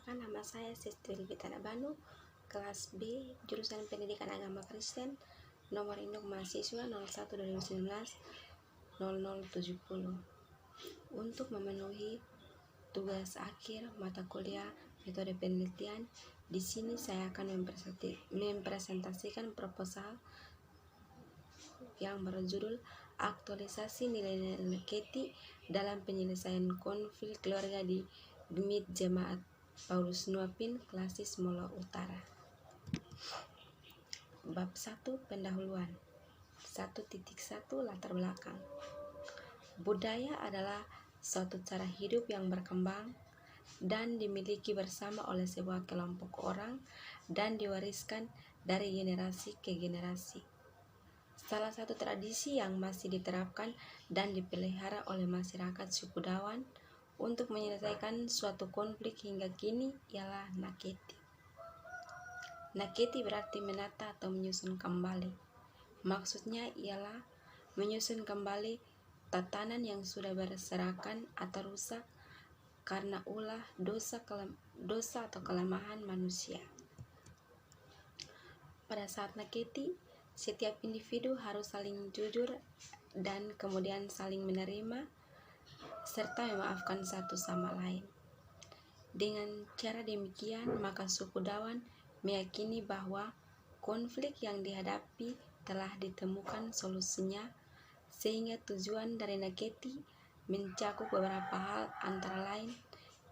Perkenalkan, nama saya Sestri Vitana Banu, kelas B, jurusan Pendidikan Agama Kristen, nomor induk mahasiswa 01/2019/0070. Untuk memenuhi tugas akhir mata kuliah metode penelitian, di sini saya akan mempresentasikan proposal yang berjudul Aktualisasi Nilai-nilai Naketi dalam Penyelesaian Konflik Keluarga di GMIT Jemaat Paulus Nuapin, Klasis Molo Utara. Bab 1 Pendahuluan. 1.1 Latar belakang. Budaya adalah suatu cara hidup yang berkembang dan dimiliki bersama oleh sebuah kelompok orang dan diwariskan dari generasi ke generasi. Salah satu tradisi yang masih diterapkan dan dipelihara oleh masyarakat suku Dawan untuk menyelesaikan suatu konflik hingga kini ialah naketi. Naketi berarti menata atau menyusun kembali. Maksudnya ialah menyusun kembali tatanan yang sudah berserakan atau rusak karena ulah dosa atau kelemahan manusia. Pada saat naketi, setiap individu harus saling jujur dan kemudian saling menerima serta memaafkan satu sama lain. Dengan cara demikian, maka suku Dawan meyakini bahwa konflik yang dihadapi telah ditemukan solusinya, sehingga tujuan dari naketi mencakup beberapa hal, antara lain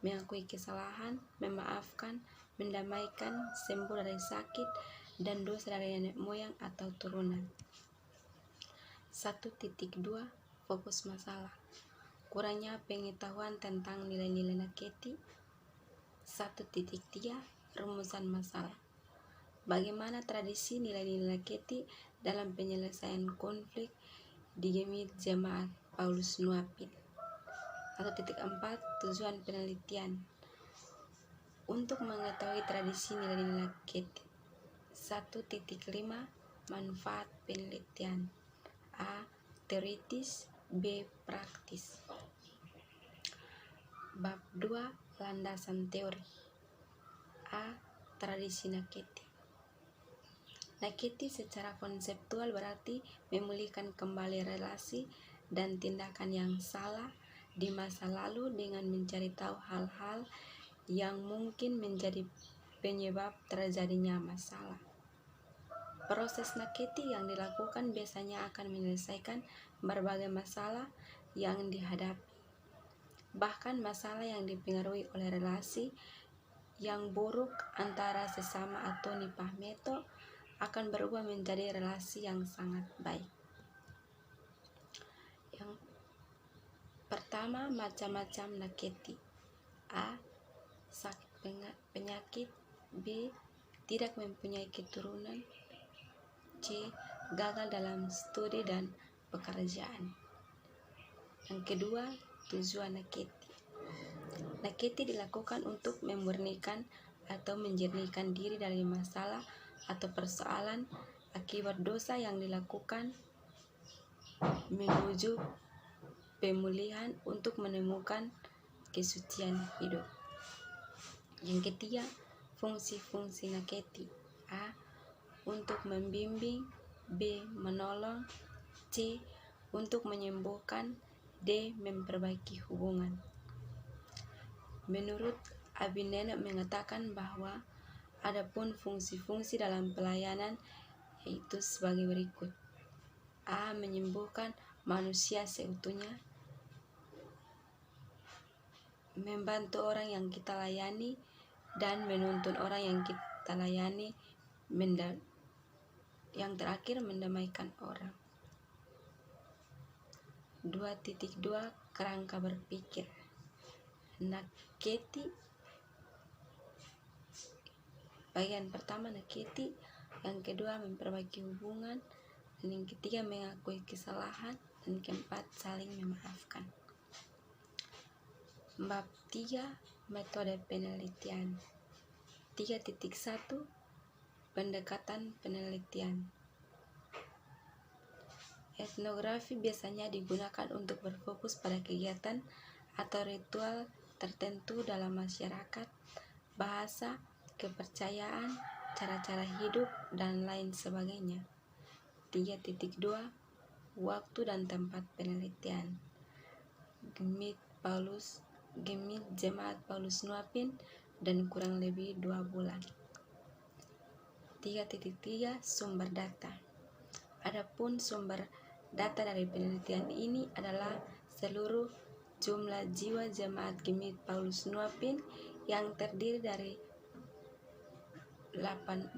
mengakui kesalahan, memaafkan, mendamaikan, sembuh dari sakit dan dosa dari nenek moyang atau turunan. 1.2 Fokus masalah. Kurangnya pengetahuan tentang nilai-nilai naketi. 1.3 Rumusan masalah. Bagaimana tradisi nilai-nilai naketi dalam penyelesaian konflik di GMIT Jemaat Paulus Nuapin. 1.4 Tujuan penelitian. Untuk mengetahui tradisi nilai-nilai naketi. 1.5 Manfaat penelitian. A. Teoritis, B. Praktis. Bab 2 Landasan teori. A. Tradisi naketi. Naketi secara konseptual berarti memulihkan kembali relasi dan tindakan yang salah di masa lalu dengan mencari tahu hal-hal yang mungkin menjadi penyebab terjadinya masalah. Proses naketi yang dilakukan biasanya akan menyelesaikan berbagai masalah yang dihadapi. Bahkan masalah yang dipengaruhi oleh relasi yang buruk antara sesama atau nipah meto akan berubah menjadi relasi yang sangat baik. Yang pertama, macam-macam naketi. A. Sakit penyakit. B. Tidak mempunyai keturunan. C. Gagal dalam studi dan pekerjaan. Yang kedua, tujuan naketi. Naketi dilakukan untuk memurnikan atau menjernihkan diri dari masalah atau persoalan akibat dosa yang dilakukan menuju pemulihan untuk menemukan kesucian hidup. Yang ketiga, fungsi-fungsi naketi. A. Untuk membimbing. B. Menolong. C. Untuk menyembuhkan. D. Memperbaiki hubungan. Menurut Abinena mengatakan bahwa adapun fungsi-fungsi dalam pelayanan yaitu sebagai berikut. A. Menyembuhkan manusia seutuhnya, membantu orang yang kita layani, dan menuntun orang yang kita layani. Yang terakhir, mendamaikan orang. 2.2 Kerangka berpikir. Naketi. Bagian pertama naketi, yang kedua memperbaiki hubungan, dan yang ketiga mengakui kesalahan, dan keempat saling memaafkan. Bab 3 Metode penelitian. 3.1 Pendekatan penelitian. Etnografi biasanya digunakan untuk berfokus pada kegiatan atau ritual tertentu dalam masyarakat, bahasa, kepercayaan, cara-cara hidup, dan lain sebagainya. 3.2 Waktu dan tempat penelitian. Gemit Jemaat Paulus Nuapin dan kurang lebih 2 bulan. 3.3 Sumber data. Adapun sumber data dari penelitian ini adalah seluruh jumlah jiwa jemaat Gemit Paulus Nuapin yang terdiri dari 8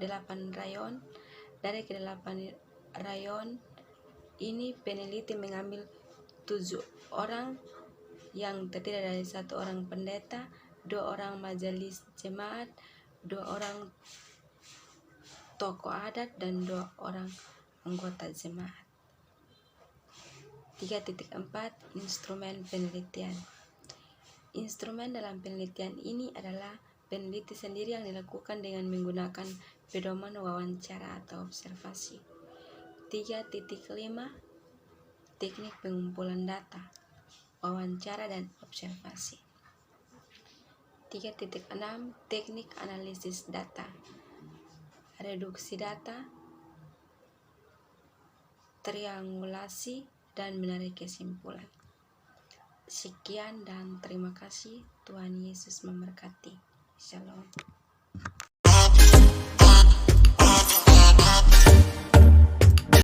rayon. Dari ke-8 rayon ini peneliti mengambil 7 orang yang terdiri dari 1 orang pendeta, 2 orang majelis jemaat, 2 orang tokoh adat, dan 2 orang anggota jemaat. 3.4 Instrumen penelitian. Instrumen dalam penelitian ini adalah peneliti sendiri yang dilakukan dengan menggunakan pedoman wawancara atau observasi. 3.5 Teknik pengumpulan data, wawancara dan observasi. 3.6 Teknik analisis data, reduksi data, triangulasi, dan menarik kesimpulan. Sekian dan terima kasih. Tuhan Yesus memberkati. Shalom.